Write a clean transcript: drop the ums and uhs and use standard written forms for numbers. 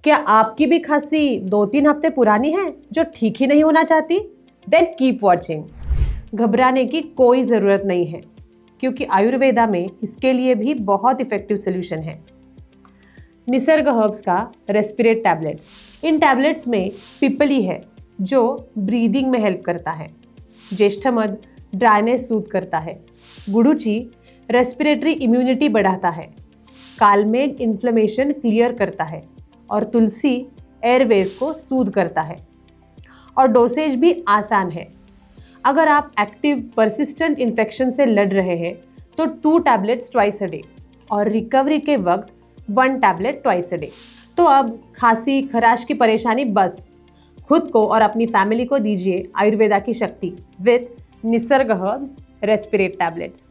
क्या आपकी भी खांसी 2-3 हफ्ते पुरानी है जो ठीक ही नहीं होना चाहती? Then keep watching. घबराने की कोई ज़रूरत नहीं है, क्योंकि आयुर्वेदा में इसके लिए भी बहुत इफेक्टिव सोल्यूशन है। निसर्ग हर्ब्स का रेस्पिरेट टैबलेट्स। इन टैबलेट्स में पिपली है जो ब्रीदिंग में हेल्प करता है। ज्येष्ठमध ड्राइनेस सूद करता है। गुडुचि रेस्पिरेटरी इम्यूनिटी बढ़ाता है। कालमेघ इन्फ्लेमेशन क्लियर करता है और तुलसी एयरवेज को सूद करता है। और डोसेज भी आसान है। अगर आप एक्टिव परसिस्टेंट इन्फेक्शन से लड़ रहे हैं तो 2 टैबलेट्स ट्वाइस अ डे और रिकवरी के वक्त 1 टैबलेट ट्वाइस अ डे। तो अब खांसी खराश की परेशानी बस। खुद को और अपनी फैमिली को दीजिए आयुर्वेदा की शक्ति विद निसर्ग हर्ब्स रेस्पिरेट टैबलेट्स।